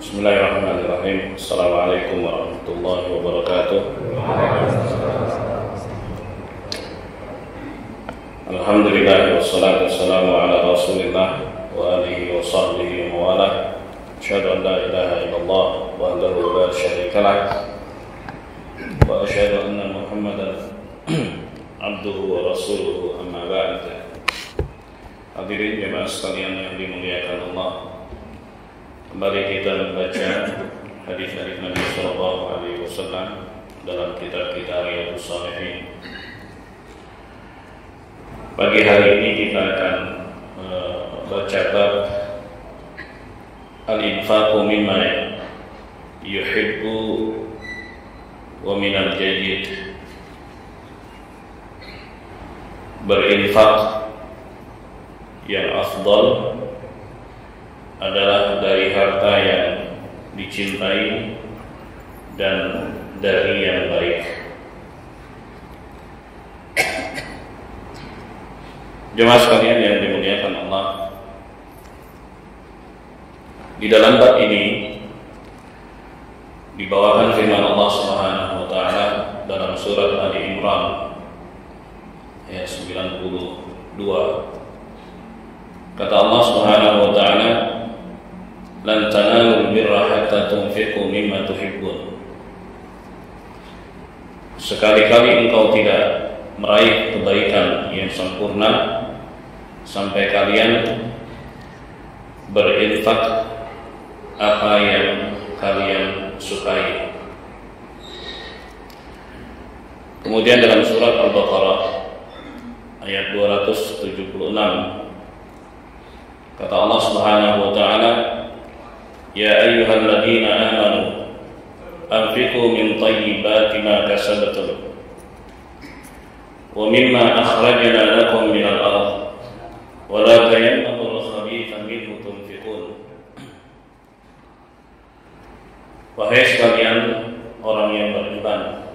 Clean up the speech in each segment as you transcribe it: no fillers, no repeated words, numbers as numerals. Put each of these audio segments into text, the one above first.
Bismillahirrahmanirrahim. Assalamualaikum warahmatullahi wabarakatuh. Alhamdulillah wassalatu wassalamu ala Rasulillah wa alihi wa sahbihi wa wala. Asyhadu an la ilaha illallah wahdahu la syarika lah wa asyhadu anna Muhammadan abduhu wa rasuluhu, amma ba'd. Hadirin jemaah sekalian yang dimuliakan Allah, kembali kita membaca hadis-hadis Nabi Sallallahu Alaihi Wasallam dalam kitab kita Riyadhus Shalihin. Pagi hari ini kita akan baca bab al-infaqu mimma yuhibbu wa minal jayyid. Berinfak yang afdal adalah dari harta yang dicintai dan dari yang baik. Jemaah sekalian yang dimuliakan Allah, di dalam bab ini dibawakan firman Allah Subhanahu wa taala dalam surat Ali Imran ayat 92. Kata Allah Subhanahu wa taala, lan tanalul birra hatta tunfiqu mimma tuhibbun. Sekali-kali engkau tidak meraih kebaikan yang sempurna sampai kalian berinfak apa yang kalian sukai. Kemudian dalam surat Al-Baqarah ayat 276 kata Allah Subhanahu wa taala, ya ayyuhalladzina amanu anfiqu min thayyibati ma kasabtum wa mimma akhrajna lakum minal ardh wa la tayammamul khabitha minhu tunfiqun. Wahai sekalian orang yang beriman,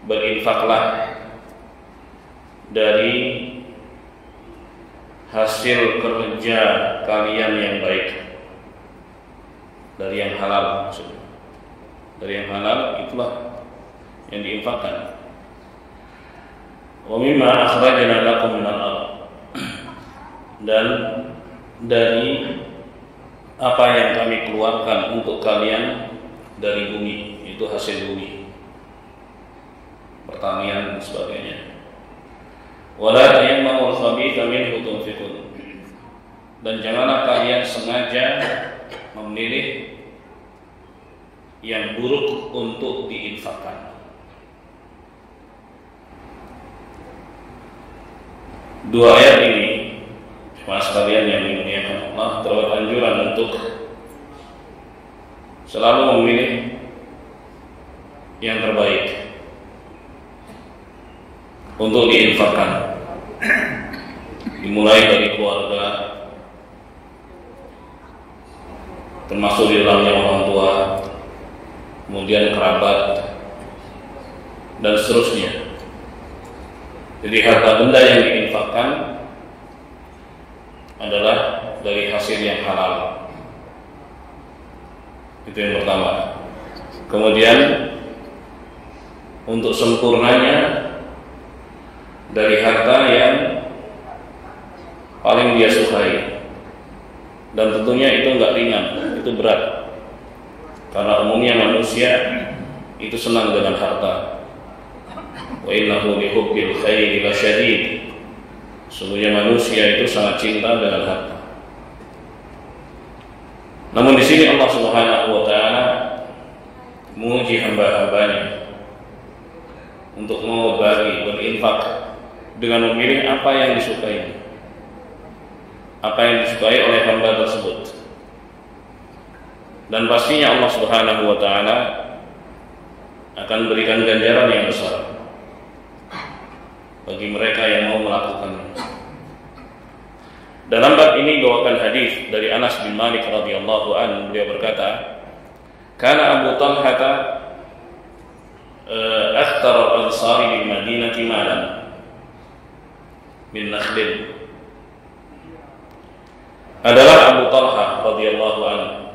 berinfaklah dari hasil kerja kalian yang baik, dari yang halal maksudnya. Dari yang halal itulah yang diinfakkan. Wa mimma akhrajna lakum minal ardh, dan dari apa yang kami keluarkan untuk kalian dari bumi, itu hasil bumi, pertanian dan sebagainya. Wala tayammamul khabitha minhu tunfiqun, dan janganlah kalian sengaja memilih yang buruk untuk diinfakkan. Dua ayat ini, jemaah sekalian yang dimuliakan Allah, terdapat anjuran untuk selalu memilih yang terbaik untuk diinfakkan, dimulai dari keluarga, termasuk di dalamnya orang tua, kemudian kerabat, dan seterusnya. Jadi harta benda yang diinfakkan adalah dari hasil yang halal. Itu yang pertama. Kemudian untuk sempurnanya dari harta yang paling dia sukai, dan tentunya itu enggak ringan, itu berat, karena umumnya manusia itu senang dengan harta. Wa innahu lihubbil khairi lasyadid. Sesungguhnya manusia itu sangat cinta dengan harta. Namun di sini Allah Subhanahu wa taala menguji hamba-hambanya untuk mau berbagi, berinfak dengan memilih apa yang disukai, apa yang disukai oleh hamba tersebut. Dan pastinya Allah Subhanahu wa taala akan berikan ganjaran yang besar bagi mereka yang mau melakukannya. Dalam bab ini bawakan hadis dari Anas bin Malik radhiyallahu anhu, beliau berkata, "Kana Abu Talha akthar al-ansari bil Madinati malan min nakhlin." Adalah Abu Talha radhiyallahu anhu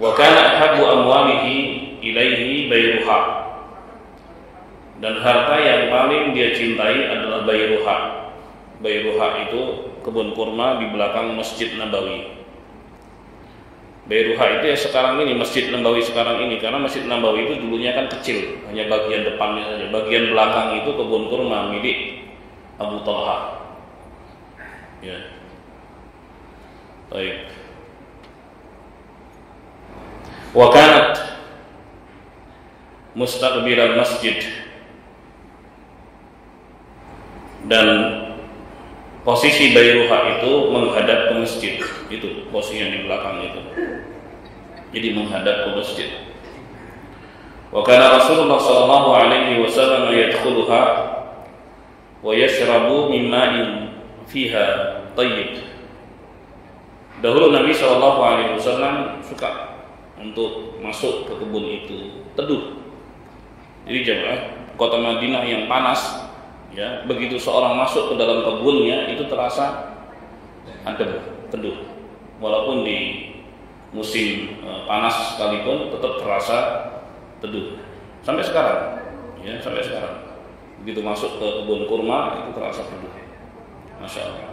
Wa kana ahabbu amwalihi ilaihi Bayruha, dan harta yang paling dia cintai adalah Bayruha. Bayruha itu kebun kurma di belakang Masjid Nabawi. Bayruha itu ya sekarang ini, Masjid Nabawi sekarang ini, karena Masjid Nabawi itu dulunya kan kecil, hanya bagian depannya saja. Bagian belakang itu kebun kurma milik Abu Talha. Ya. Baik. Wa kanat mustaqbilal masjid, dan posisi Bayruha itu menghadap ke masjid. Itu posisi yang di belakang itu. Jadi menghadap ke masjid. Wa kana Rasulullah sallallahu alaihi wasallam yadkhuluha wa yashrabu min ma'in fiha tayyib. Dahulu Nabi sallallahu alaihi wasallam suka untuk masuk ke kebun itu teduh. Jadi jemaah, kota Madinah yang panas, ya, begitu seorang masuk ke dalam kebunnya itu terasa adem, teduh. Walaupun di musim panas sekalipun tetap terasa teduh. Sampai sekarang, ya, sampai sekarang. Begitu masuk ke kebun kurma itu terasa teduh. Masya Allah.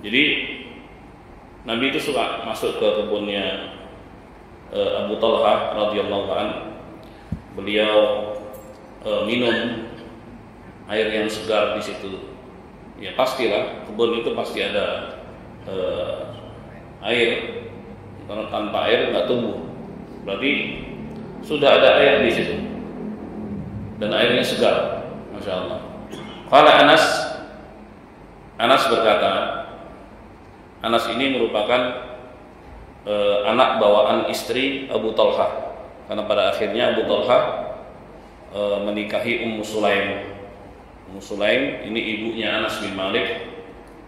Jadi Nabi itu suka masuk ke kebunnya Abu Talha radhiyallahu anhu. Beliau minum air yang segar di situ. Ya pastilah kebun itu pasti ada air. Karena tanpa air nggak tumbuh. Berarti sudah ada air di situ. Dan airnya segar, masya Allah. Qala Anas berkata, Anas ini merupakan anak bawaan istri Abu Talha, karena pada akhirnya Abu Talha menikahi Ummu Sulaim. Ummu Sulaim ini ibunya Anas bin Malik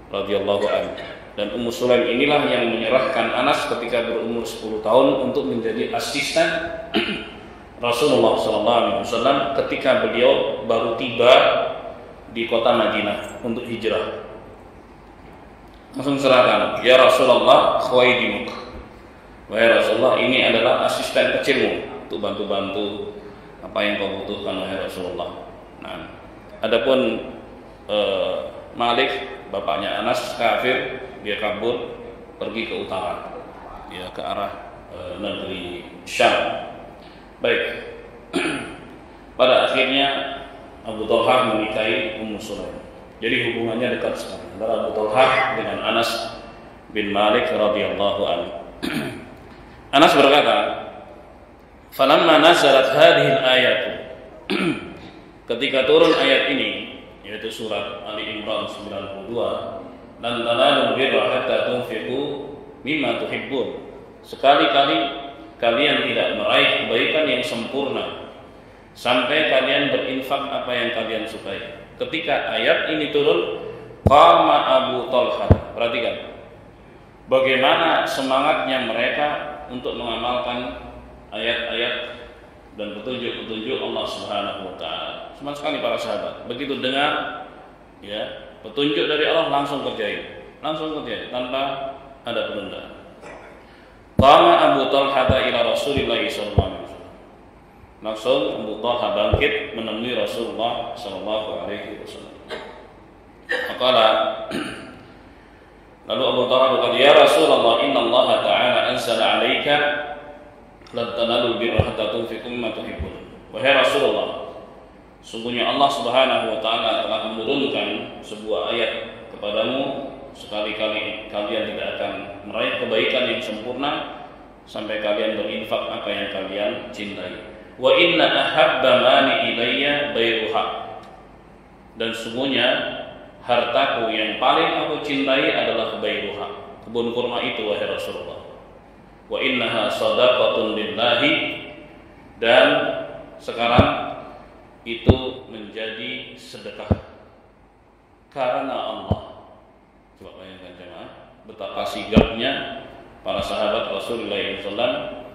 radhiyallahu anhu. Dan Ummu Sulaim inilah yang menyerahkan Anas ketika berumur 10 tahun untuk menjadi asisten Rasulullah SAW ketika beliau baru tiba di kota Madinah untuk hijrah. Langsung serahkan, ya Rasulullah, khawaidimuk. Wahai Rasulullah, ini adalah asisten kecilmu untuk bantu-bantu apa yang kau butuhkan, wahai Rasulullah. Nah, adapun Malik, bapaknya Anas, kafir, dia kabur pergi ke utara, ya, ke arah negeri Syam. Baik. Pada akhirnya Abu Talha menikahi Ummu Sulaim. Jadi hubungannya dekat sekali antara Abu Talha dengan Anas bin Malik radhiyallahu anhu. Anas berkata, "Falamma nazalat hadhihi al-ayat." Ketika turun ayat ini, yaitu surat Ali Imran 92, "Lan tanalul birra hatta tunfiqu mimma tuhibbun." Sekali-kali kalian tidak meraih kebaikan yang sempurna sampai kalian berinfak apa yang kalian sukai. Ketika ayat ini turun, qama Abu Talha. Perhatikan bagaimana semangatnya mereka untuk mengamalkan ayat-ayat dan petunjuk-petunjuk Allah Subhanahu wa taala. Semangat sekali para sahabat. Begitu dengar, ya, petunjuk dari Allah langsung kerjain tanpa ada penundaan. Qama Abu Talha ila Rasulillah sallallahu alaihi wasallam. Langsung Abu Talha bangkit menemui Rasulullah sallallahu alaihi wasallam. Maka lalu Abu Talha berkata, "Ya Rasulullah, inna Allah ta'ala anzala 'alaika lan tanalul birra hatta tunfiqu mimma tuhibbun." Wahai Rasulullah, sungguhnya Allah Subhanahu wa taala telah menurunkan sebuah ayat kepadamu, sekali-kali kalian tidak akan meraih kebaikan yang sempurna sampai kalian berinfak apa yang kalian cintai. Wa inna ahabba mali ilayya Bayruha. Dan sungguhnya hartaku yang paling aku cintai adalah Bayruha, kebun kurma itu, wahai Rasulullah. Wa innaha shadaqatun lillahi, dan sekarang itu menjadi sedekah karena Allah. Coba bayangkan jemaah, betapa sigapnya para sahabat Rasulullah SAW,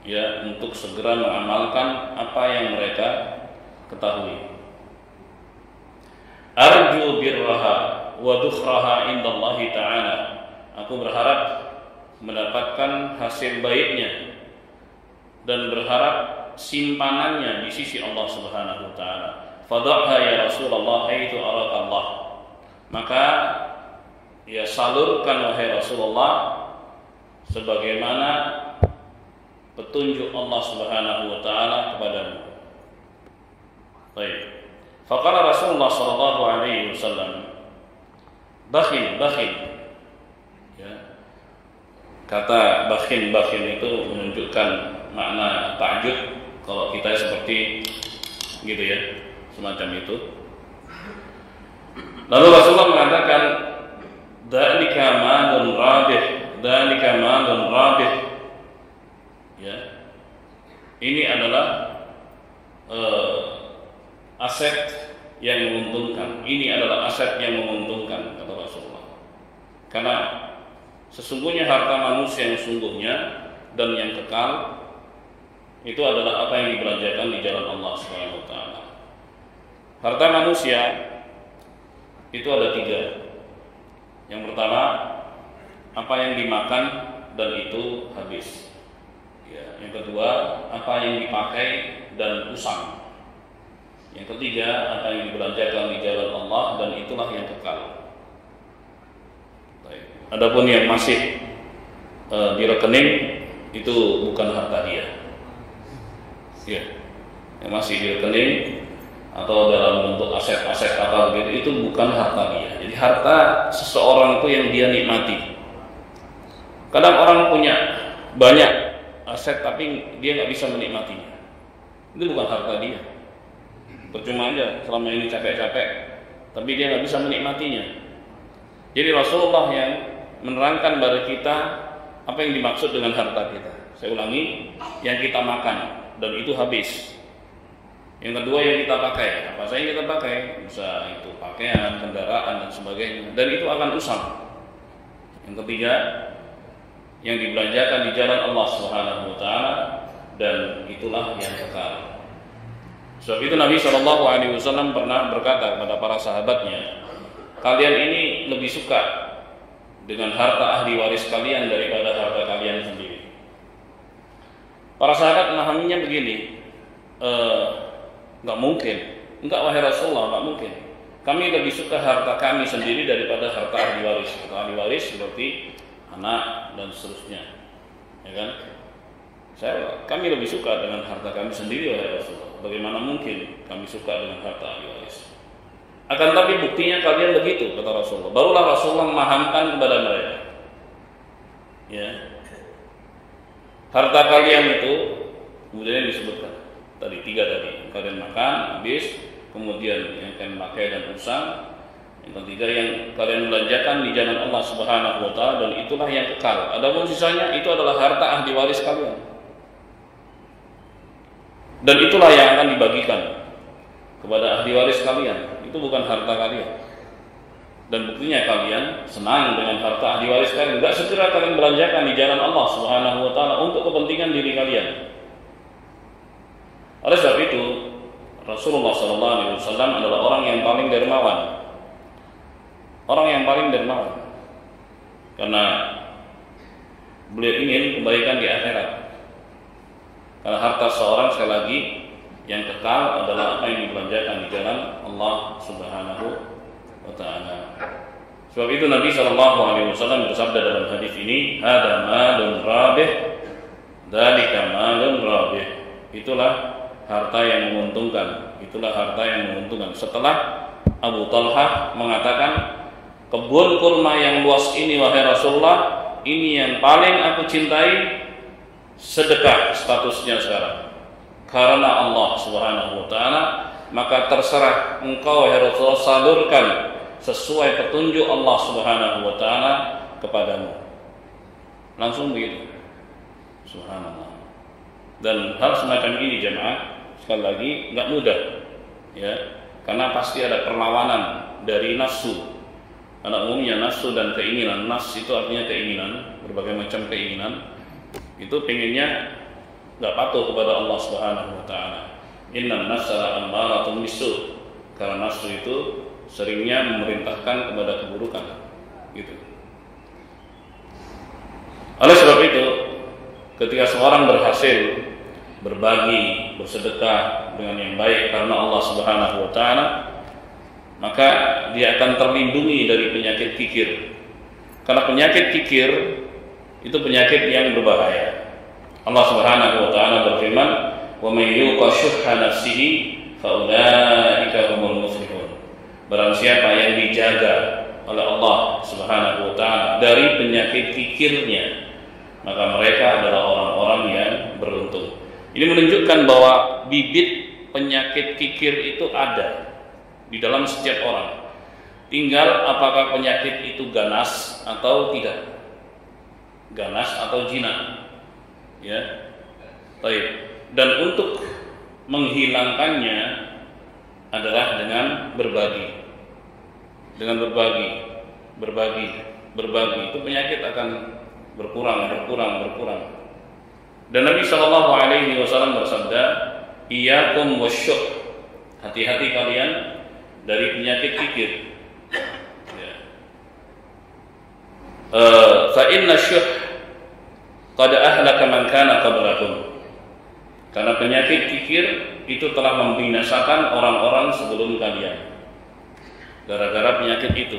ya, untuk segera mengamalkan apa yang mereka ketahui. Arju birraha wa dukhraha indallahi ta'ala. Aku berharap mendapatkan hasil baiknya dan berharap simpanannya di sisi Allah Subhanahu wa taala. Fadha'ha ya Rasulullah haitsu araka Allah. Maka ya salurkan wahai Rasulullah sebagaimana petunjuk Allah Subhanahu wa taala kepadamu. Baik. Faqala Rasulullah sallallahu alaihi wasallam, bakhil. Ya. Kata bakhil itu menunjukkan makna ta'jub kalau kita seperti gitu ya, semacam itu. Lalu Rasulullah mengatakan dzalika malun rabih. Ya. Ini adalah aset yang menguntungkan. Ini adalah aset yang menguntungkan, kata Rasulullah. Karena sesungguhnya harta manusia yang sungguhnya dan yang kekal itu adalah apa yang dibelanjakan di jalan Allah Subhanahu wa taala. Harta manusia itu ada 3. Yang pertama, apa yang dimakan dan itu habis. Ya, yang kedua, apa yang dipakai dan usang. Yang ketiga, apa yang dibelanjakan di jalan Allah dan itulah yang kekal. Adapun yang masih di rekening itu bukan harta dia. Ya, yang masih di rekening atau dalam bentuk aset-aset apa begitu itu bukan harta dia. Jadi harta seseorang itu yang dia nikmati. Kadang orang punya banyak aset tapi dia nggak bisa menikmatinya. Itu bukan harta dia. Percuma aja selama ini capek-capek, tapi dia nggak bisa menikmatinya. Jadi Rasulullah yang menerangkan kepada kita apa yang dimaksud dengan harta kita. Saya ulangi, yang kita makan dan itu habis. Yang kedua yang kita pakai, apa saja yang kita pakai, bisa itu pakaian, kendaraan dan sebagainya, dan itu akan usang. Yang ketiga, yang dibelanjakan di jalan Allah Subhanahu wa taala dan itulah yang kekal. Sebab itu Nabi Shallallahu alaihi wasallam pernah berkata kepada para sahabatnya, kalian ini lebih suka dengan harta ahli waris kalian daripada harta kalian sendiri. Para sahabat memahaminya begini, nggak mungkin. Enggak wahai Rasulullah, nggak mungkin. Kami lebih suka harta kami sendiri daripada harta ahli waris. Harta ahli waris seperti anak dan seterusnya, ya kan? Kami lebih suka dengan harta kami sendiri wahai Rasulullah. Bagaimana mungkin kami suka dengan harta ahli waris? Akan tapi buktinya kalian begitu, kata Rasulullah. Barulah Rasulullah memahamkan kepada mereka, ya, harta kalian itu kemudian disebutkan tadi 3 tadi. Kalian makan habis, kemudian yang kalian pakai dan usang, yang ketiga yang kalian belanjakan di jalan Allah Subhanahu wa taala dan itulah yang kekal. Adapun sisanya itu adalah harta ahli waris kalian. Dan itulah yang akan dibagikan kepada ahli waris kalian. Itu bukan harta kalian. Dan buktinya kalian senang dengan harta ahli waris kalian. Enggak segera kalian belanjakan di jalan Allah Subhanahu wa taala untuk kepentingan diri kalian. Oleh sebab itu, Rasulullah sallallahu alaihi wasallam adalah orang yang paling dermawan. Orang yang paling dermawan. Karena beliau ingin kebaikan di akhirat. Karena harta seorang sekali lagi yang kekal adalah apa yang dibelanjakan di jalan Allah Subhanahu wa taala. Sebab itu Nabi sallallahu alaihi wasallam bersabda dalam hadis ini, "Hada malun rabih, dzalika malun rabih." Itulah harta yang menguntungkan. Itulah harta yang menguntungkan. Setelah Abu Talhah mengatakan, "Kebun kurma yang luas ini wahai Rasulullah, ini yang paling aku cintai, sedekah statusnya sekarang. Karena Allah Subhanahu wa taala, maka terserah engkau wahai Rasulullah salurkan sesuai petunjuk Allah Subhanahu wa taala kepadamu." Langsung begitu. Subhanallah. Dan hal semacam ini jemaah sekali lagi enggak mudah. Ya, karena pasti ada perlawanan dari nafsu. Karena umumnya nafsu dan keinginan, nafs itu artinya keinginan, berbagai macam keinginan. Itu pengennya enggak patuh kepada Allah Subhanahu wa taala. Innan nafsa ammaratun bisu. Karena nafsu itu seringnya memerintahkan kepada keburukan. Gitu. Oleh ketika seorang berhasil berbagi, bersedekah dengan yang baik karena Allah Subhanahu wa taala, maka dia akan terlindungi dari penyakit kikir. Karena penyakit kikir itu penyakit yang berbahaya. Allah Subhanahu wa taala berfirman, "Wa may yuqa syuhha nafsihi fa ulaika humul muflihun." Barang siapa yang dijaga oleh Allah Subhanahu wa taala dari penyakit kikirnya, maka mereka adalah orang-orang yang beruntung. Ini menunjukkan bahwa bibit penyakit kikir itu ada di dalam setiap orang. Tinggal apakah penyakit itu ganas atau tidak. Ganas atau jinak. Ya. Baik. Dan untuk menghilangkannya adalah dengan berbagi. Dengan berbagi itu penyakit akan berkurang. Dan Nabi Shallallahu Alaihi Wasallam bersabda, "Iyyakum wasyuh." Hati-hati kalian dari penyakit kikir. Fa inna syuh qad ahlaka man kana qablakum. Karena penyakit kikir itu telah membinasakan orang-orang sebelum kalian. Gara-gara penyakit itu.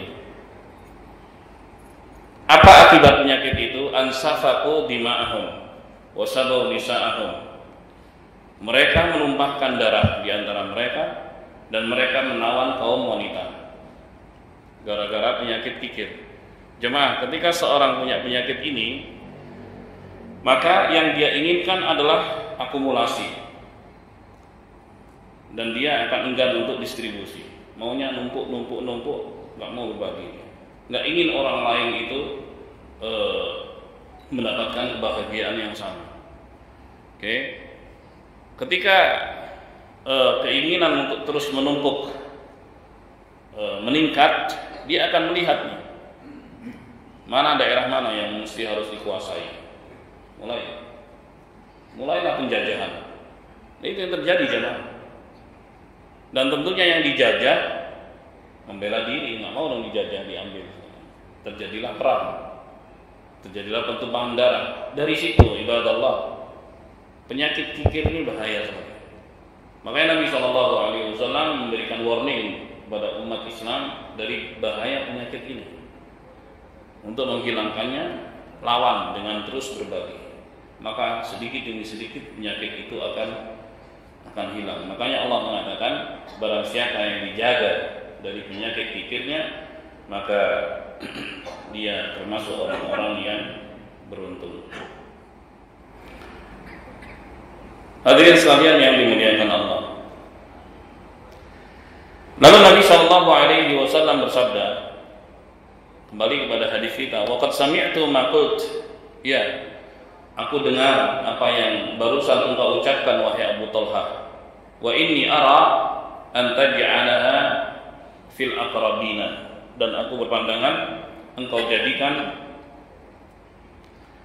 Apa akibat penyakit itu? Ansafaku dima'ahum wasabu nisa'ahum. Mereka menumpahkan darah di antara mereka dan mereka menawan kaum wanita. Gara-gara penyakit kikir. Jemaah, ketika seorang punya penyakit ini, maka yang dia inginkan adalah akumulasi. Dan dia akan enggan untuk distribusi. Maunya numpuk, nggak mau berbagi. Nggak ingin orang lain itu mendapatkan kebahagiaan yang sama. Oke. Ketika keinginan untuk terus menumpuk meningkat, dia akan melihatnya. Mana daerah mana yang mesti harus dikuasai. Mulailah penjajahan. Nah, itu yang terjadi jemaah. Dan tentunya yang dijajah membela diri, nggak mau dong dijajah, diambil. Terjadilah perang, terjadilah pertumpahan darah. Dari situ ibadallah, penyakit kikir ini bahaya sekali. Makanya Nabi SAW memberikan warning kepada umat Islam dari bahaya penyakit ini. Untuk menghilangkannya, lawan dengan terus berbagi. Maka sedikit demi sedikit penyakit itu akan hilang. Makanya Allah mengatakan, barang siapa yang dijaga dari penyakit kikirnya, maka dia termasuk orang-orang yang beruntung. Hadirin sekalian yang dimuliakan Allah. Lalu Nabi Shallallahu Alaihi Wasallam bersabda, kembali kepada hadis kita, waqad sami'tu ma qult. Ya, aku dengar apa yang barusan engkau ucapkan wahai Abu Talha. Wa inni ara an taj'alaha fil aqrabina. Dan aku berpandangan engkau jadikan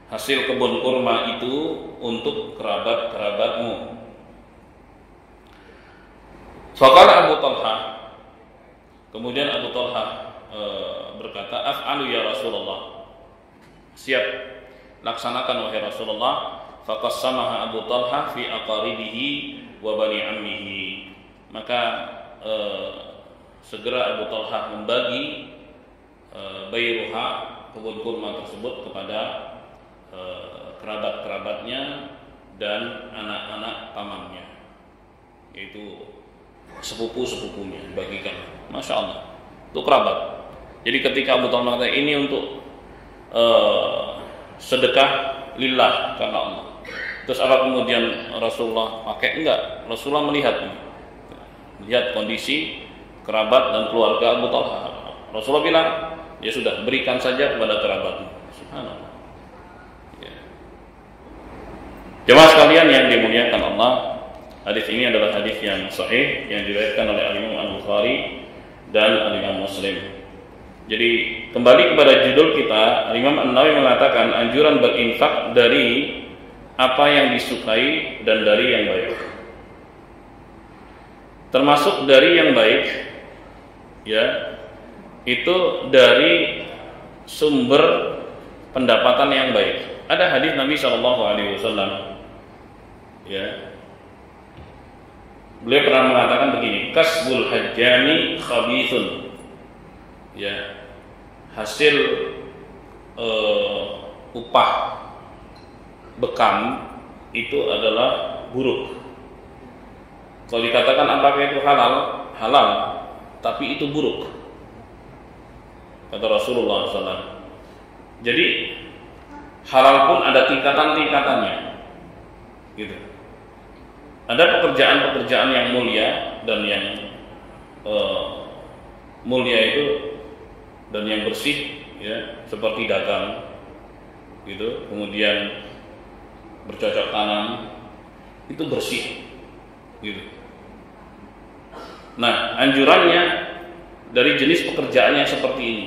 hasil kebun kurma itu untuk kerabat-kerabatmu. Faqala Abu Talha. Kemudian Abu Talha berkata, af'alu ya Rasulullah. Siap, laksanakan wahai Rasulullah. Faqassamaha Abu Talha fi aqaribihi wa bani ammihi. Maka segera Abu Talha membagi bayruha, kebun kurma tersebut kepada kerabat-kerabatnya dan anak-anak pamannya, yaitu sepupu-sepupunya, bagikan. Masya Allah, itu kerabat. Jadi ketika Abu Talha mengatakan ini untuk sedekah lillah karena Allah, terus apa kemudian Rasulullah pakai? Enggak, Rasulullah melihat kondisi kerabat dan keluarga Abu Talha. Rasulullah bilang, ya sudah, berikan saja kepada kerabatmu. Subhanallah. Jemaah sekalian yang dimuliakan Allah, hadis ini adalah hadis yang sahih yang diriwayatkan oleh Imam Al-Bukhari dan Imam Muslim. Jadi kembali kepada judul kita, Imam An-Nawawi mengatakan anjuran berinfak dari apa yang disukai dan dari yang baik. Termasuk dari yang baik, ya, itu dari sumber pendapatan yang baik. Ada hadis Nabi Shallallahu Alaihi Wasallam, ya, beliau pernah mengatakan begini, kasbul hajjami khabithun, ya, hasil upah bekam itu adalah buruk. Kalau dikatakan apakah itu halal, halal, tapi itu buruk, kata Rasulullah SAW. Jadi halal pun ada tingkatan-tingkatannya, gitu. Ada pekerjaan-pekerjaan yang mulia dan yang mulia itu dan yang bersih, ya, seperti dagang, gitu. Kemudian bercocok tanam itu bersih, gitu. Nah, anjurannya dari jenis pekerjaan yang seperti ini.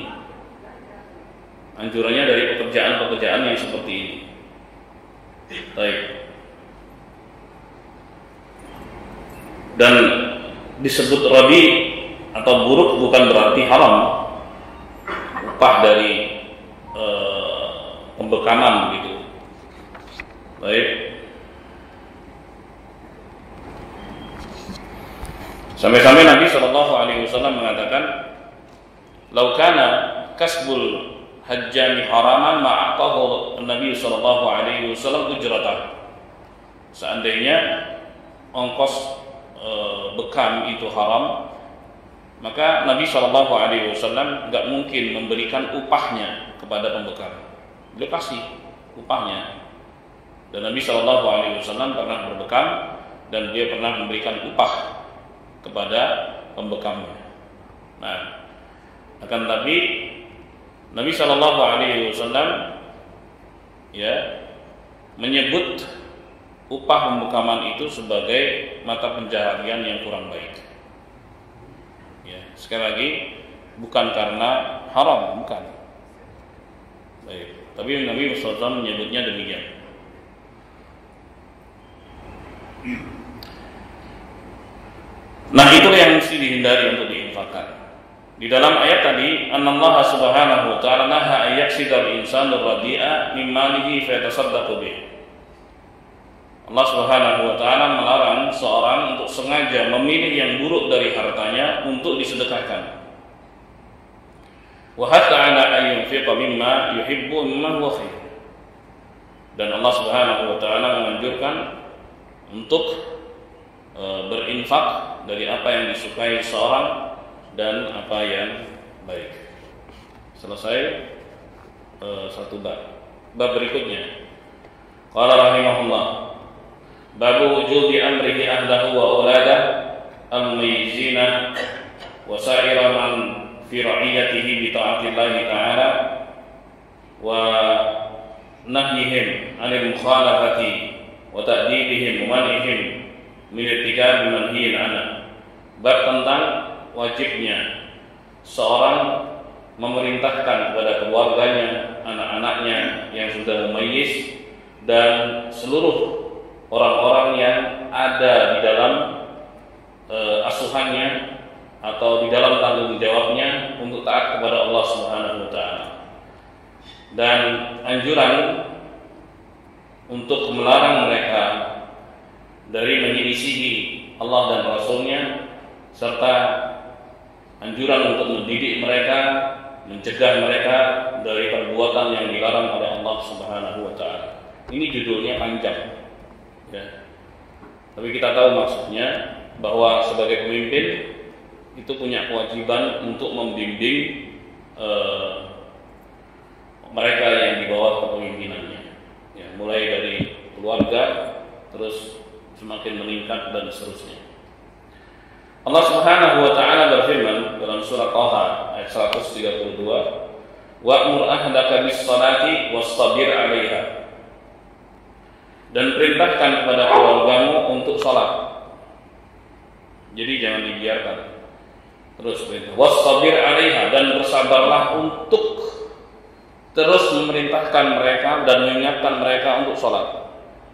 Anjurannya dari pekerjaan-pekerjaan yang seperti ini. Baik. Dan disebut rabi atau buruk bukan berarti haram. Upah dari pembekaman gitu. Baik. Sampai-sampai Nabi Shallallahu Alaihi Wasallam mengatakan, "Lau kana kasbul hajjami haraman ma'atahu Nabi Shallallahu Alaihi Wasallam ujratah." Seandainya ongkos bekam itu haram, maka Nabi Shallallahu Alaihi Wasallam nggak mungkin memberikan upahnya kepada pembekam. Beliau kasih upahnya. Dan Nabi Shallallahu Alaihi Wasallam pernah berbekam dan dia pernah memberikan upah kepada pembekamnya. Nah, akan tapi Nabi Shallallahu Alaihi Wasallam, ya, menyebut upah pembekaman itu sebagai mata pencaharian yang kurang baik. Ya, sekali lagi bukan karena haram, bukan. Baik, tapi Nabi SAW menyebutnya demikian. Nah, itu yang mesti dihindari untuk diinfakkan. Di dalam ayat tadi, Anallaha subhanahu wa ta'ala naha ayyaksida al-insanu radi'a min malihi fa yatasaddaqu bih. Allah Subhanahu wa ta'ala melarang seorang untuk sengaja memilih yang buruk dari hartanya untuk disedekahkan. Wa hatta 'ala ayyunfiqa mimma yuhibbu mimma huwa khair. Dan Allah Subhanahu wa ta'ala menganjurkan untuk berinfak dari apa yang disukai seorang dan apa yang baik. Selesai satu bab. Bab berikutnya, qala rahimahullah, babu wujubi amrihi ahlahu wa auladah al-muyyizina wa sa'ira man fi ra'iyatihi bi ta'atillahi ta'ala wa nahyihim 'anil mukhalafati wa ta'dibihim wa man'ihim min irtikabi manhiyin 'anhu. Bab tentang wajibnya seorang memerintahkan kepada keluarganya, anak-anaknya yang sudah mumayyiz dan seluruh orang-orang yang ada di dalam asuhannya atau di dalam tanggung jawabnya untuk taat kepada Allah Subhanahu wa ta'ala. Dan anjuran untuk melarang mereka dari menyelisihi Allah dan Rasul-Nya, serta anjuran untuk mendidik mereka, mencegah mereka dari perbuatan yang dilarang oleh Allah Subhanahu wa ta'ala. Ini judulnya panjang, ya. Tapi kita tahu maksudnya bahwa sebagai pemimpin itu punya kewajiban untuk membimbing mereka yang di bawah kepemimpinannya, ya, mulai dari keluarga terus semakin meningkat dan seterusnya. Allah Subhanahu wa ta'ala berfirman dalam surah Taha ayat 132, wa'mur ahlaka bis-shalati wastabir 'alaiha. Dan perintahkan kepada keluargamu untuk salat. Jadi jangan dibiarkan. Terus perintah wastabir 'alaiha, dan bersabarlah untuk terus memerintahkan mereka dan mengingatkan mereka untuk salat.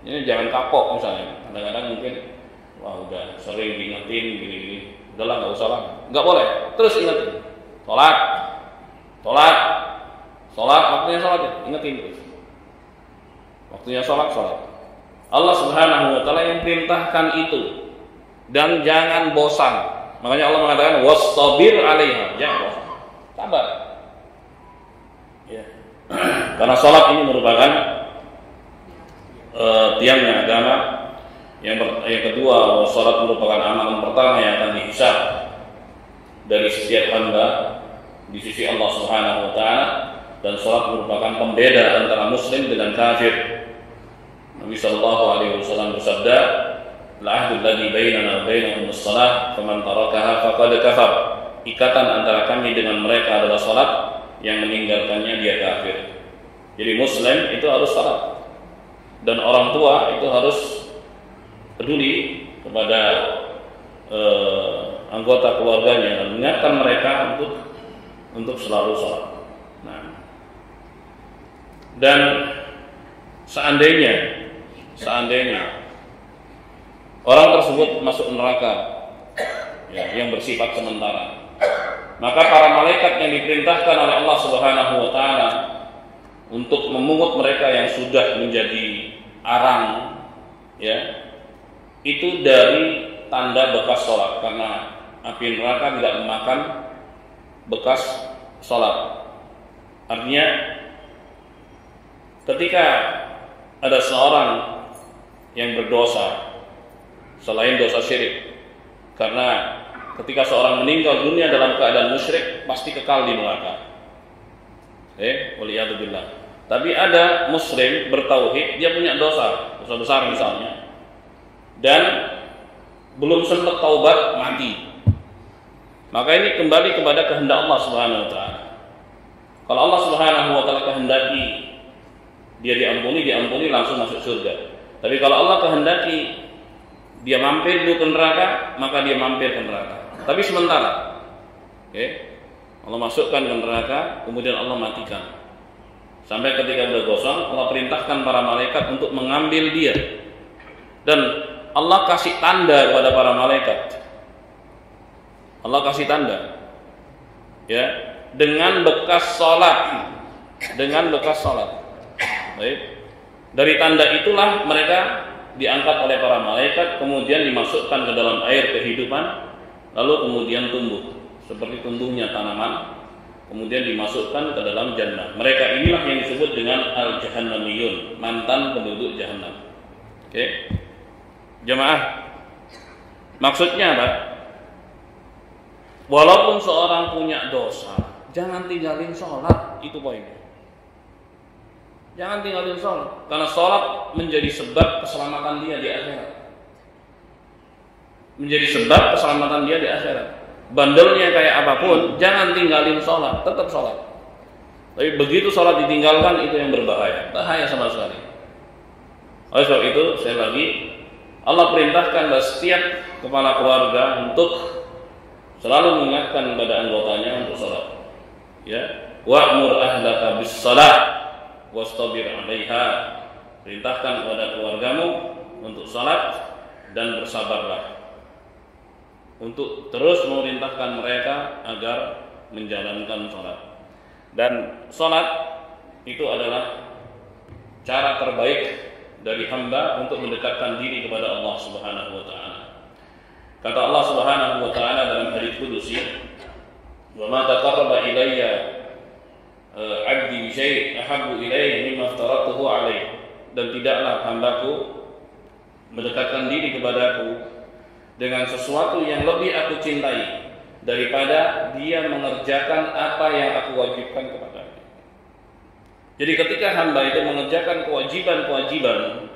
Ini jangan kapok misalnya. Kadang-kadang mungkin wah udah sering diingetin gini-gini, udahlah nggak usah lah, nggak boleh, terus ingetin, sholat, waktunya sholat ya, ingetin terus. Waktunya sholat. Allah Subhanahu wa taala yang perintahkan itu, dan jangan bosan. Makanya Allah mengatakan wastabir 'alaiha, jangan bosan. Sabar. Ya. Karena sholat ini merupakan tiangnya agama. Yang kedua, sholat merupakan amalan pertama yang akan dihisab dari setiap hamba di sisi Allah Subhanahu wa taala, dan sholat merupakan pembeda antara muslim dengan kafir. Nabi sallallahu alaihi wasallam bersabda, "Al-'ahdu alladhi bainana wa bainahum as-shalah, faman tarakaha faqad kafar." Ikatan antara kami dengan mereka adalah sholat, yang meninggalkannya dia kafir. Jadi muslim itu harus sholat, dan orang tua itu harus peduli kepada anggota keluarganya dan mengingatkan mereka untuk selalu sholat. Nah, dan seandainya orang tersebut masuk neraka, ya, yang bersifat sementara, maka para malaikat yang diperintahkan oleh Allah Subhanahu wa taala untuk memungut mereka yang sudah menjadi arang, ya, itu dari tanda bekas sholat, karena api neraka tidak memakan bekas sholat. Artinya ketika ada seorang yang berdosa selain dosa syirik, karena ketika seorang meninggal dunia dalam keadaan musyrik pasti kekal di neraka. Waliyadzubillah. Tapi ada muslim bertauhid, dia punya dosa besar misalnya, dan belum sempat taubat, mati. Maka ini kembali kepada kehendak Allah Subhanahu wa taala. Kalau Allah Subhanahu wa taala kehendaki dia diampuni langsung masuk surga. Tapi kalau Allah kehendaki dia mampir dulu ke neraka, maka dia mampir ke neraka. Tapi sementara. Allah masukkan ke neraka, kemudian Allah matikan. Sampai ketika sudah gosong, Allah perintahkan para malaikat untuk mengambil dia. Dan Allah kasih tanda kepada para malaikat. Allah kasih tanda, ya, dengan bekas sholat, Baik. Dari tanda itulah mereka diangkat oleh para malaikat, kemudian dimasukkan ke dalam air kehidupan, lalu kemudian tumbuh seperti tumbuhnya tanaman, kemudian dimasukkan ke dalam jannah. Mereka inilah yang disebut dengan al-jahannamiyun, mantan penduduk jahannam. Jemaah, maksudnya apa? Walaupun seorang punya dosa, jangan tinggalin sholat, itu poinnya. Jangan tinggalin sholat, karena sholat menjadi sebab keselamatan dia di akhirat. Menjadi sebab keselamatan dia di akhirat. Bandelnya kayak apapun, jangan tinggalin sholat, tetap sholat. Tapi begitu sholat ditinggalkan, itu yang berbahaya, bahaya sama sekali. Oleh sebab itu, saya lagi, Allah perintahkan setiap kepala keluarga untuk selalu mengingatkan kepada anggotanya untuk sholat. Ya, wa'mur ahlaka bis-shalah wastabir 'alaiha. Perintahkan kepada keluargamu untuk sholat dan bersabarlah. Untuk terus memerintahkan mereka agar menjalankan sholat. Dan sholat itu adalah cara terbaik dari hamba untuk mendekatkan diri kepada Allah Subhanahu wa taala. Kata Allah Subhanahu wa taala dalam hadits qudsi, "Wa ma taqarraba ilayya 'abdi bi syai' ahabbu ilayya mimma aftaratuhu 'alaihi." Dan tidaklah hambaku mendekatkan diri kepadaku dengan sesuatu yang lebih aku cintai daripada dia mengerjakan apa yang aku wajibkan kepadanya. Jadi ketika hamba itu mengerjakan kewajiban-kewajiban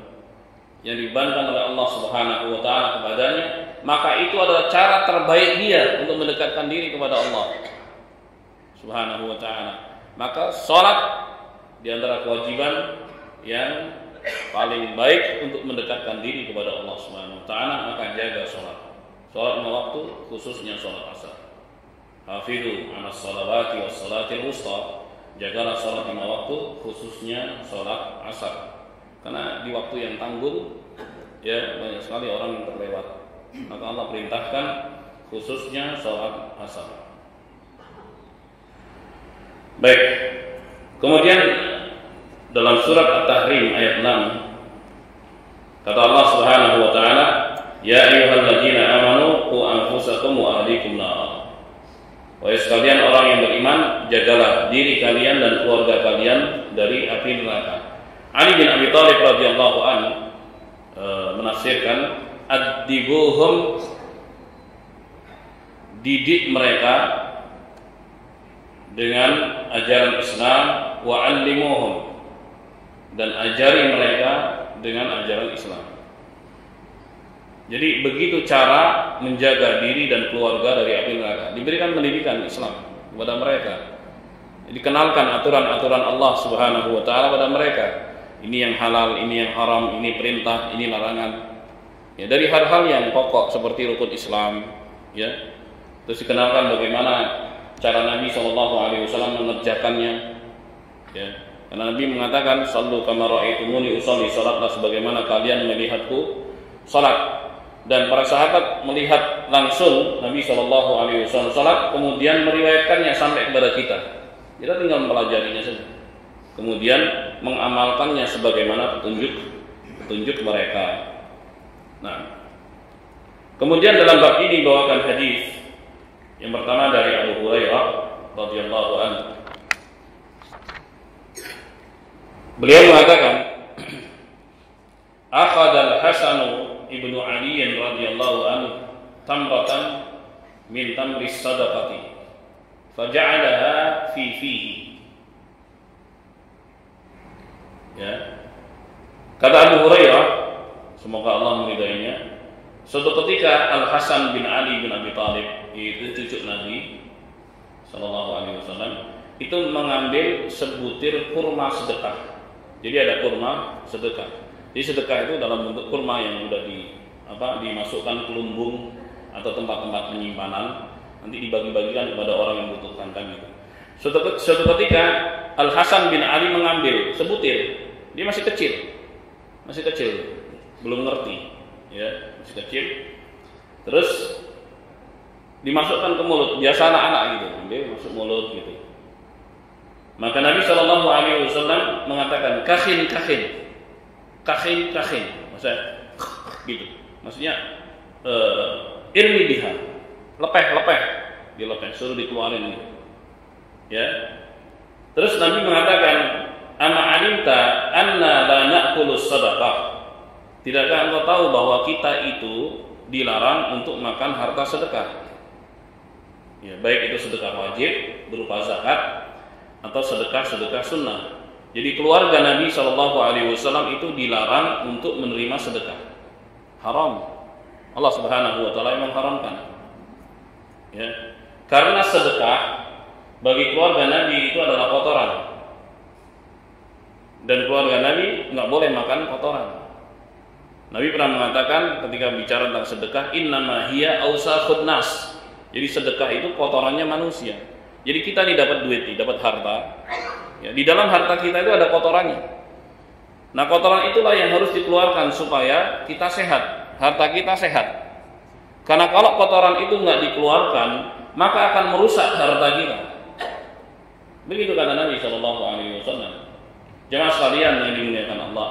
yang dibebankan oleh Allah Subhanahu wa taala kepadanya, maka itu adalah cara terbaik dia untuk mendekatkan diri kepada Allah Subhanahu wa taala. Maka salat di antara kewajiban yang paling baik untuk mendekatkan diri kepada Allah Subhanahu wa taala, maka jaga salat. Salat lima waktu, khususnya salat asar. Hafizu 'alas salawati was salatil wusta. Jagalah salat lima waktu, khususnya salat asar. Karena di waktu yang tanggung, ya, banyak sekali orang yang terlewat. Maka Allah perintahkan khususnya salat asar. Baik. Kemudian dalam surat At-Tahrim ayat 6, kata Allah Subhanahu wa taala, "Ya ayyuhalladzina amanu qu anfusakum wa ahlikum nar." Wahai sekalian orang yang beriman, jagalah diri kalian dan keluarga kalian dari api neraka. Ali bin Abi Thalib radhiyallahu anhu menafsirkan, "Addibuhum," didik mereka dengan ajaran Islam, wa 'allimuhum, dan ajari mereka dengan ajaran Islam. Jadi begitu cara menjaga diri dan keluarga dari api neraka. Diberikan pendidikan Islam kepada mereka. Dikenalkan aturan-aturan Allah Subhanahu wa taala pada mereka. Ini yang halal, ini yang haram, ini perintah, ini larangan. Ya, dari hal-hal yang pokok seperti rukun Islam, ya. Terus dikenalkan bagaimana cara Nabi SAW mengerjakannya. Ya. Karena Nabi mengatakan, "Shallu kama ra'aitumuni usolli," salatlah sebagaimana kalian melihatku salat. Dan para sahabat melihat langsung Nabi SAW salat, kemudian meriwayatkannya sampai kepada kita. Kita tinggal mempelajarinya saja. Kemudian mengamalkannya sebagaimana petunjuk mereka. Nah, kemudian dalam bab ini bawakan hadis yang pertama dari Abu Hurairah radhiyallahu anhu. Beliau mengatakan, "Akhadha al-Hasan ibnu Ali radhiyallahu anhu tamratan min tamri sadaqati faja'alaha fi fihi." Ya. Kata Abu Hurairah, semoga Allah meridainya, suatu ketika Al-Hasan bin Ali bin Abi Thalib, itu cucu Nabi sallallahu alaihi wasallam, itu mengambil sebutir kurma sedekah. Jadi ada kurma sedekah. Jadi sedekah itu dalam bentuk kurma yang sudah dimasukkan ke lumbung atau tempat-tempat penyimpanan, nanti dibagi-bagikan kepada orang yang membutuhkan kan gitu. Suatu ketika Al-Hasan bin Ali mengambil sebutir. Dia masih kecil, belum ngerti, ya, masih kecil. Terus dimasukkan ke mulut, biasa anak-anak gitu, dia masuk mulut gitu. Maka Nabi SAW mengatakan, "Kakhin, maksudnya irmi biha, lepeh, dilepeh, suruh dikeluarin gitu. Ya. Terus Nabi mengatakan, "Ama alimta anna la na'kulus sadaqah." Tidakkah engkau tahu bahwa kita itu dilarang untuk makan harta sedekah? Ya, baik itu sedekah wajib berupa zakat atau sedekah sunnah. Jadi keluarga Nabi SAW itu dilarang untuk menerima sedekah. Haram. Allah Subhanahu wa taala yang mengharamkan. Ya. Karena sedekah bagi keluarga Nabi itu adalah kotoran. Dan keluarga Nabi enggak boleh makan kotoran. Nabi pernah mengatakan ketika bicara tentang sedekah, "Innama hiya awsakhun nas." Jadi sedekah itu kotorannya manusia. Jadi kita nih dapat duit, dapat harta. Ya, di dalam harta kita itu ada kotorannya. Nah, kotoran itulah yang harus dikeluarkan supaya kita sehat, harta kita sehat. Karena kalau kotoran itu nggak dikeluarkan, maka akan merusak harta kita. Begitu kata Nabi SAW. Jemaah sekalian yang dimuliakan Allah,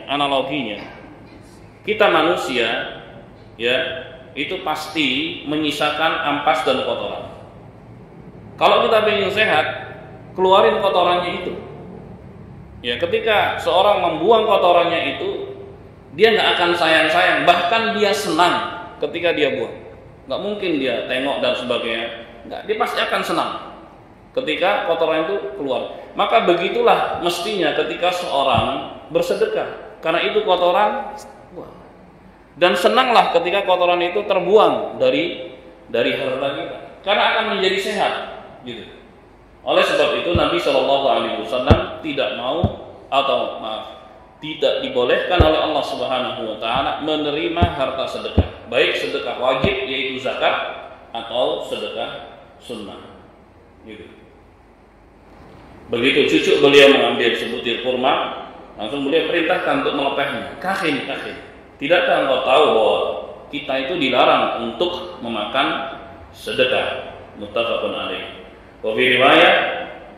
analoginya, kita manusia, ya, itu pasti menyisakan ampas dan kotoran. Kalau kita ingin sehat, keluarin kotorannya itu. Ya, ketika seorang membuang kotorannya itu, dia nggak akan sayang-sayang, bahkan dia senang ketika dia buang. Nggak mungkin dia tengok dan sebagainya. Nggak, dia pasti akan senang ketika kotoran itu keluar. Maka begitulah mestinya ketika seorang bersedekah, karena itu kotoran, dan senanglah ketika kotoran itu terbuang dari harta kita, karena akan menjadi sehat. Gitu. Oleh sebab itu Nabi SAW tidak dibolehkan oleh Allah Subhanahu wa taala menerima harta sedekah, baik sedekah wajib yaitu zakat atau sedekah sunnah. Gitu. Begitu cucu beliau mengambil sebutir kurma, langsung beliau perintahkan untuk melepehnya. Kakhin. Tidakkah engkau tahu bahwa kita itu dilarang untuk memakan sedekah? Muttafaqun alaih. Wa fi riwayat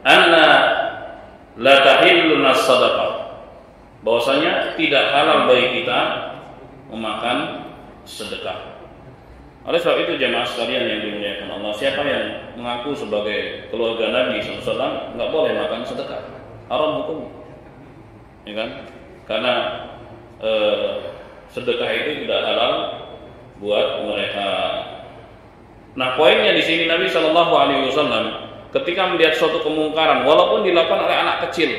anna la tahilluna sadaqah, bahwasanya tidak halal bagi kita memakan sedekah. Oleh sebab itu jemaah sekalian yang dimuliakan Allah, siapa yang mengaku sebagai keluarga Nabi SAW nggak boleh makan sedekah, haram hukum, ya kan? Karena sedekah itu tidak halal buat mereka. Nah, poinnya di sini Nabi SAW ketika melihat suatu kemungkaran, walaupun dilakukan oleh anak kecil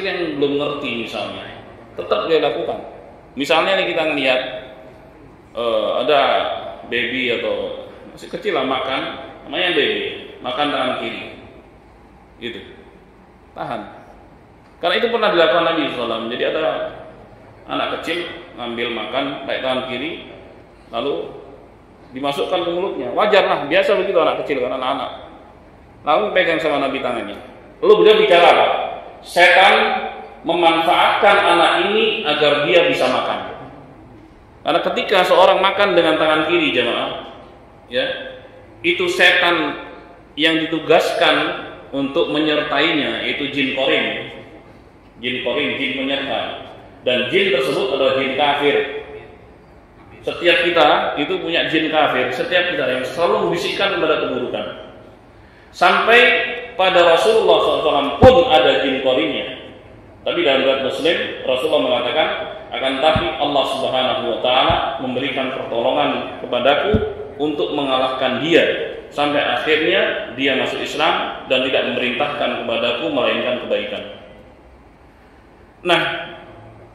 yang belum ngerti misalnya, tetap dia lakukan. Misalnya nih kita ngelihat ada baby atau masih kecil lah makan, namanya baby, makan tangan kiri, gitu, tahan. Karena itu pernah dilakukan Nabi SAW. Jadi ada anak kecil ngambil makan pakai tangan kiri, lalu dimasukkan ke mulutnya. Wajar lah, biasa begitu anak kecil kan, anak-anak. Lalu pegang sama Nabi tangannya. Lalu beliau bicara apa? Setan memanfaatkan anak ini agar dia bisa makan. Karena ketika seorang makan dengan tangan kiri, jemaah, ya, itu setan yang ditugaskan untuk menyertainya, yaitu jin korin, jin penyerta. Dan jin tersebut adalah jin kafir. Setiap kita itu punya jin kafir, setiap kita yang selalu membisikkan kepada keburukan. Sampai pada Rasulullah SAW pun ada jin korinnya. Tapi dalam riwayat Muslim, Rasulullah mengatakan, akan tapi Allah Subhanahu wa taala memberikan pertolongan kepadaku untuk mengalahkan dia sampai akhirnya dia masuk Islam dan tidak memerintahkan kepadaku melainkan kebaikan. Nah,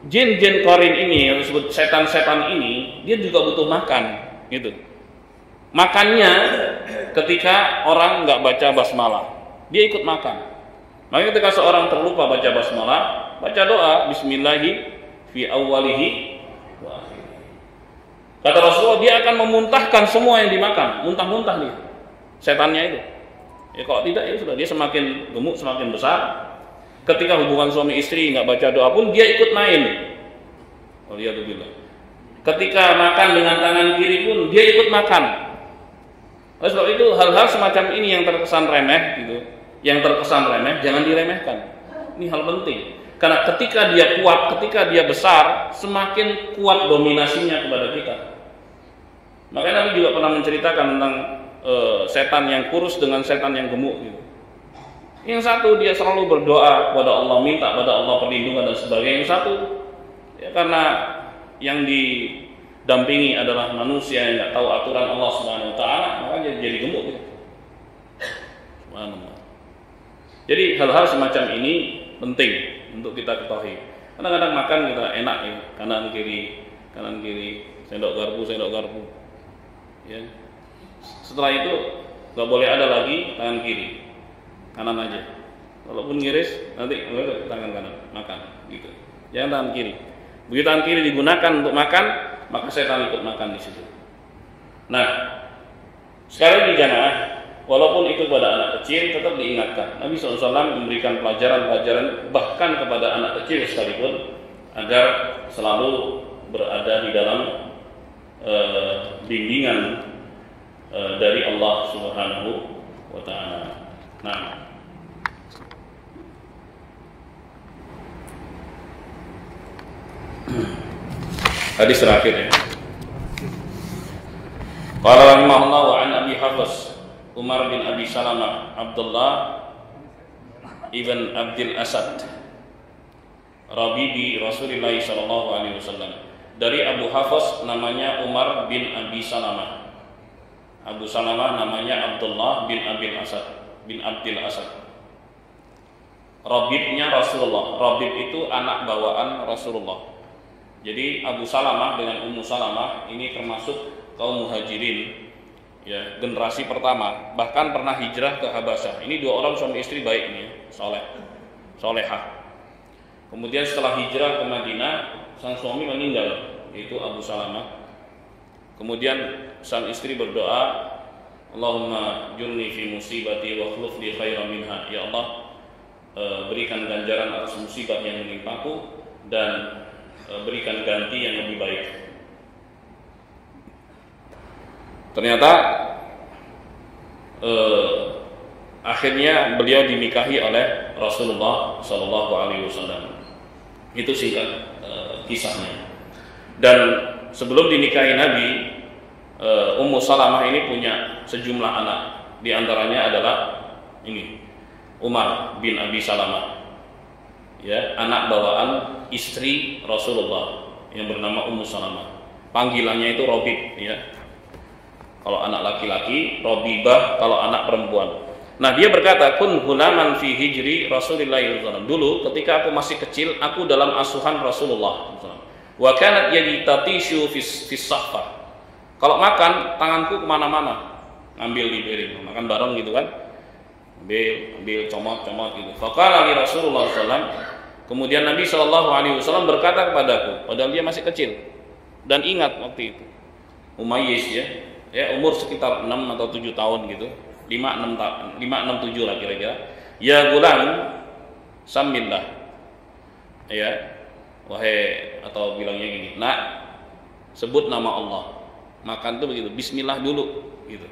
jin-jin korin ini yang disebut setan-setan ini, dia juga butuh makan, gitu. Makannya ketika orang nggak baca basmalah, dia ikut makan. Makanya ketika seorang terlupa baca basmalah, baca doa Bismillahi fi awwalihi wa akhirih. Kata Rasulullah, dia akan memuntahkan semua yang dimakan, muntah-muntah nih setannya itu. Ya kalau tidak ya sudah, dia semakin gemuk, semakin besar. Ketika hubungan suami istri nggak baca doa pun dia ikut main. Waliyadzubillah. Ketika makan dengan tangan kiri pun dia ikut makan. Oleh sebab itu hal-hal semacam ini yang terkesan remeh gitu, yang terkesan remeh jangan diremehkan. Ini hal penting. Karena ketika dia kuat, ketika dia besar, semakin kuat dominasinya kepada kita. Makanya Nabi juga pernah menceritakan tentang setan yang kurus dengan setan yang gemuk gitu. Yang satu dia selalu berdoa kepada Allah, minta pada Allah perlindungan dan sebagainya. Yang satu ya karena yang didampingi adalah manusia yang nggak tahu aturan Allah Subhanahu wa taala, makanya jadi gemuk gitu. Subhanallah. Jadi hal-hal semacam ini penting untuk kita ketahui. Kadang-kadang makan kita enak ya, kanan kiri, sendok garpu. Ya. Setelah itu nggak boleh ada lagi tangan kiri, kanan aja. Walaupun ngiris nanti tangan kanan makan, gitu. Jangan tangan kiri. Begitu tangan kiri digunakan untuk makan, maka setan ikut makan di situ. Nah, sekali lagi jamaah, walaupun itu pada anak kecil tetap diingatkan. Nabi SAW memberikan pelajaran-pelajaran bahkan kepada anak kecil sekalipun agar selalu berada di dalam bimbingan dari Allah Subhanahu wa taala. Nah, hadis terakhir ya. Qala rahimahullah wa an Abi Hafs Umar bin Abi Salamah Abdullah ibn Abdul Asad Rabibi Rasulullah sallallahu alaihi wasallam. Dari Abu Hafs namanya Umar bin Abi Salamah. Abu Salamah namanya Abdullah bin Abdul Asad. Rabibnya Rasulullah. Rabib itu anak bawaan Rasulullah. Jadi Abu Salamah dengan Ummu Salamah ini termasuk kaum muhajirin, ya, generasi pertama, bahkan pernah hijrah ke Habasyah. Ini dua orang suami istri baik ini, solehah. Kemudian setelah hijrah ke Madinah, sang suami meninggal, yaitu Abu Salamah. Kemudian sang istri berdoa, Allahumma jurni fi musibati wa khluf li khairan minha. Ya Allah, berikan ganjaran atas musibah yang menimpaku dan berikan ganti yang lebih baik. Ternyata akhirnya beliau dinikahi oleh Rasulullah Shallallahu Alaihi Wasallam. Itu singkat kisahnya. Dan sebelum dinikahi Nabi, Ummu Salamah ini punya sejumlah anak. Di antaranya adalah ini Umar bin Abi Salamah, ya, anak bawaan istri Rasulullah yang bernama Ummu Salamah. Panggilannya itu Robib, ya. Kalau anak laki-laki, Robibah kalau anak perempuan. Nah, dia berkata, kun hulaman fi hijri Rasulillah sallallahu alaihi wasallam. Dulu ketika aku masih kecil, aku dalam asuhan Rasulullah sallallahu alaihi wasallam. Wa kanat yaditatishu fis sahfah. Kalau makan, tanganku kemana-mana, ngambil di piring, makan bareng gitu kan, ambil comot gitu. Faqala li Rasulullah sallallahu alaihi wasallam. Kemudian Nabi sallallahu alaihi wasallam berkata kepadaku, padahal dia masih kecil dan ingat waktu itu, Umayyiz, ya umur sekitar 6 atau 7 tahun gitu. 5, 6, 7 lah kira-kira. Ya gulam, samillah. Ya, wahai, atau bilangnya gini, nak, sebut nama Allah. Makan tuh begitu, bismillah dulu gitu.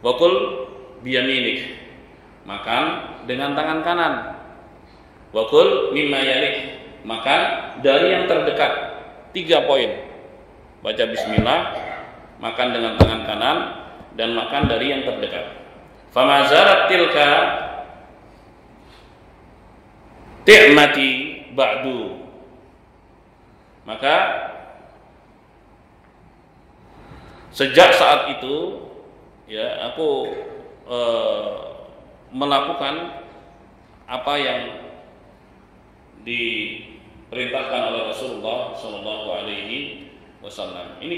Wakul biyaminik, makan dengan tangan kanan. Wakul mimma yalik, makan dari yang terdekat. 3 poin. Baca bismillah, makan dengan tangan kanan, dan makan dari yang terdekat. Fama zarat tilka ti'mati ba'du. Maka sejak saat itu, ya, aku melakukan apa yang diperintahkan oleh Rasulullah Shallallahu Alaihi Wasallam. Ini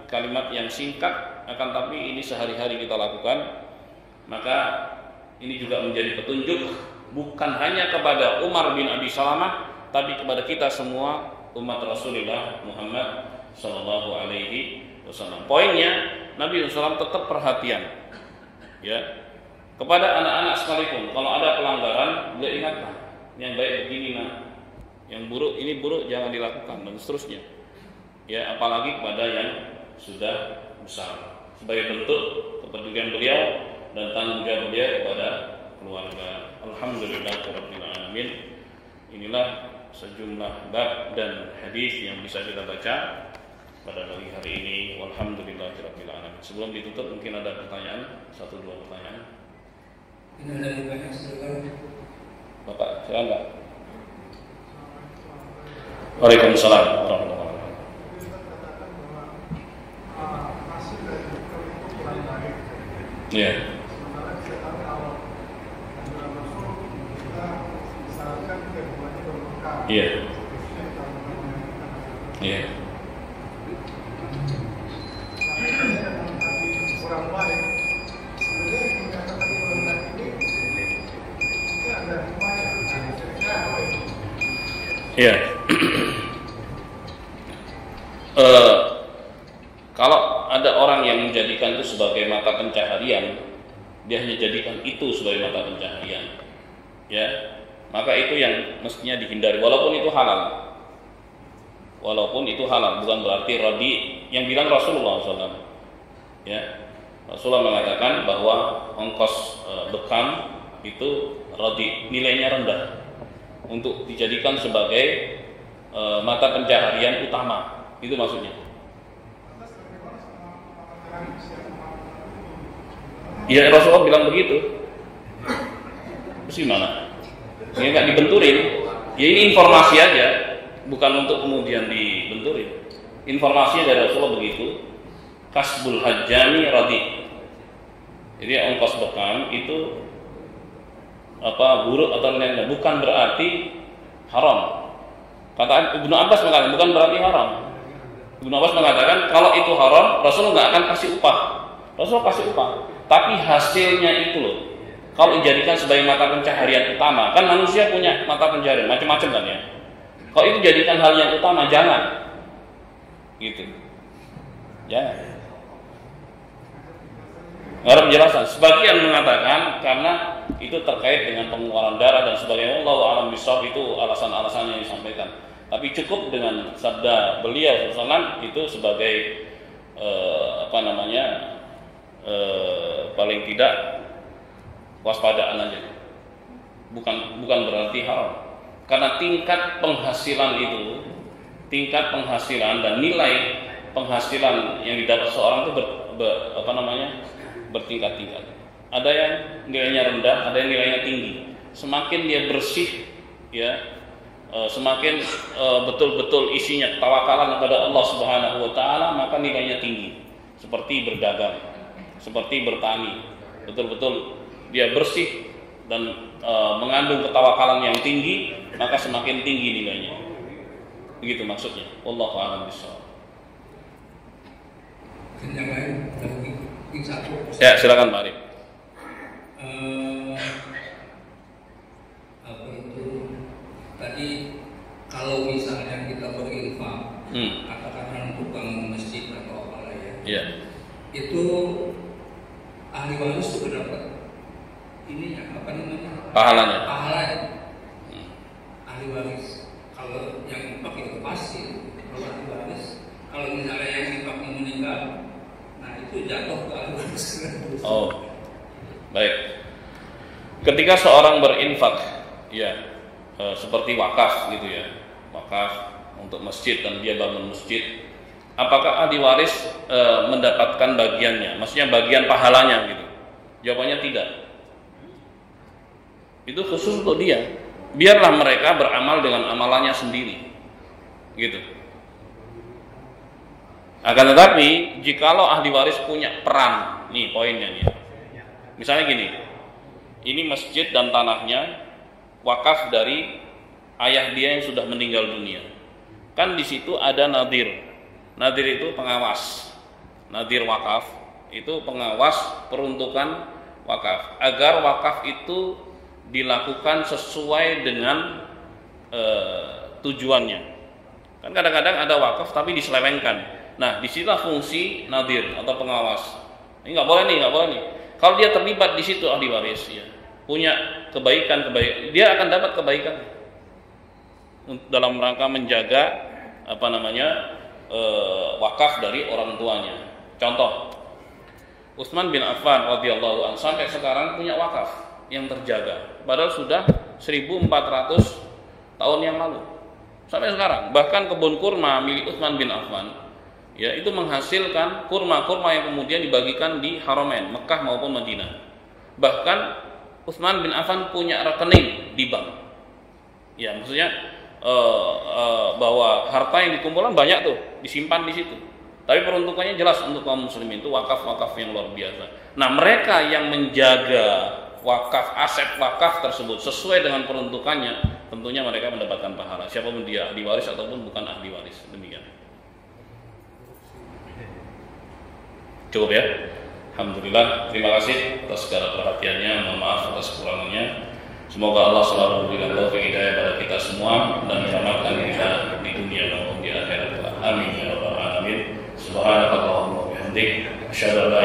kalimat yang singkat, akan tapi ini sehari-hari kita lakukan. Maka ini juga menjadi petunjuk bukan hanya kepada Umar bin Abi Salamah, tapi kepada kita semua umat Rasulullah Muhammad Sallallahu Alaihi Wasallam. Poinnya, Nabi SAW tetap perhatian, ya, kepada anak-anak sekalipun. Kalau ada pelanggaran, dia ingatkan, yang baik begini, nah, yang buruk ini buruk, jangan dilakukan, dan seterusnya. Ya, apalagi kepada yang sudah besar, sebagai bentuk kepedulian beliau dan tanggung jawab beliau kepada keluarga. Alhamdulillahirabbil alamin. Inilah sejumlah bab dan hadis yang bisa kita baca pada hari ini. Walhamdulillahirabbil alamin. Sebelum ditutup, mungkin ada pertanyaan, 1-2 pertanyaan. Ini ada banyak silakan. Bapak, silakan. Waalaikumsalam warahmatullahi wabarakatuh. Iya. Iya. Iya. Iya. Kalau ada orang yang menjadikan itu sebagai mata pencaharian, dia hanya jadikan itu sebagai mata pencaharian, ya, maka itu yang mestinya dihindari, walaupun itu halal. Walaupun itu halal, bukan berarti radi yang bilang Rasulullah SAW. Ya, Rasulullah mengatakan bahwa ongkos bekam itu radi, nilainya rendah untuk dijadikan sebagai mata pencaharian utama. Itu maksudnya. Ya, Rasulullah bilang begitu. Terus gimana? Ya nggak dibenturin. Ya ini informasi aja, bukan untuk kemudian dibenturin. Informasinya dari Rasulullah begitu. Kasbul hajjami radi. Jadi ongkos bekam itu buruk atau lainnya, bukan berarti haram. Kata Ibnu Abbas mengatakan bukan berarti haram. Ibnu Abbas mengatakan kalau itu haram, Rasulullah nggak akan kasih upah. Rasulullah kasih upah, tapi hasilnya itu loh. Kalau dijadikan sebagai mata pencaharian utama, kan manusia punya mata pencaharian macam-macam kan ya. Kalau itu jadikan hal yang utama, jangan. Gitu. Jangan. Ada penjelasan. Sebagian mengatakan karena itu terkait dengan pengeluaran darah dan sebagainya. Allahu a'lam bishawab, itu alasan-alasan yang disampaikan. Tapi cukup dengan sabda beliau SAW itu sebagai paling tidak waspadaan aja. Bukan berarti haram. Karena tingkat penghasilan dan nilai penghasilan yang didapat seorang itu bertingkat-tingkat. Ada yang nilainya rendah, ada yang nilainya tinggi. Semakin dia bersih, ya, semakin betul-betul isinya tawakalan kepada Allah Subhanahu wa taala, maka nilainya tinggi. Seperti berdagang, seperti bertani. Betul-betul dia bersih dan mengandung ketawakalan yang tinggi, maka semakin tinggi nilainya. Begitu maksudnya. Wallahu a'lam bishawab. Yang lain lagi satu. Ya, silakan Pak Arif. Apa itu tadi kalau misalnya kita berinfak, katakanlah untuk bangun masjid atau apa ya, Iya. itu ahli waris juga dapat ininya apa namanya? Pahalanya. Ahli waris. Kalau yang infak itu pasti, kalau ahli waris. Kalau misalnya yang infaknya meninggal, nah itu jatuh ke ahli waris. Oh, baik. Ketika seorang berinfak, ya, seperti wakaf gitu ya, wakaf untuk masjid dan dia bangun masjid, apakah ahli waris mendapatkan bagiannya? Maksudnya bagian pahalanya gitu? Jawabannya tidak. Itu khusus untuk dia. Biarlah mereka beramal dengan amalannya sendiri, gitu. Akan tetapi, jikalau ahli waris punya peran, nih poinnya nih. Misalnya gini, ini masjid dan tanahnya wakaf dari ayah dia yang sudah meninggal dunia. Kan di situ ada nadir. Nadir itu pengawas. Nadir wakaf itu pengawas peruntukan wakaf. Agar wakaf itu dilakukan sesuai dengan tujuannya. Kan kadang-kadang ada wakaf tapi diselewengkan. Nah, disitulah fungsi nadir atau pengawas. Ini nggak boleh nih. Kalau dia terlibat di situ ahli waris, ya, punya kebaikan, dia akan dapat kebaikan dalam rangka menjaga wakaf dari orang tuanya. Contoh, Utsman bin Affan radhiyallahu anhu sampai sekarang punya wakaf yang terjaga, padahal sudah 1400 tahun yang lalu sampai sekarang. Bahkan kebun kurma milik Utsman bin Affan, ya, itu menghasilkan kurma-kurma yang kemudian dibagikan di Haramain, Mekah maupun Madinah. Bahkan Utsman bin Affan punya rekening di bank. Ya, maksudnya bahwa harta yang dikumpulkan banyak tuh disimpan di situ. Tapi peruntukannya jelas untuk kaum muslimin, itu wakaf-wakaf yang luar biasa. Nah, mereka yang menjaga wakaf, aset wakaf tersebut sesuai dengan peruntukannya, tentunya mereka mendapatkan pahala. Siapapun dia, ahli waris ataupun bukan ahli waris. Demikian. Cukup ya. Alhamdulillah. Terima kasih atas segala perhatiannya. Mohon maaf atas kurangnya. Semoga Allah selalu memberikan taufik hidayah pada kita semua dan menyelamatkan kita di dunia maupun di akhirat. Amin ya rabbal alamin. Subhanakallahumma wa bihamdik, asyhadu an la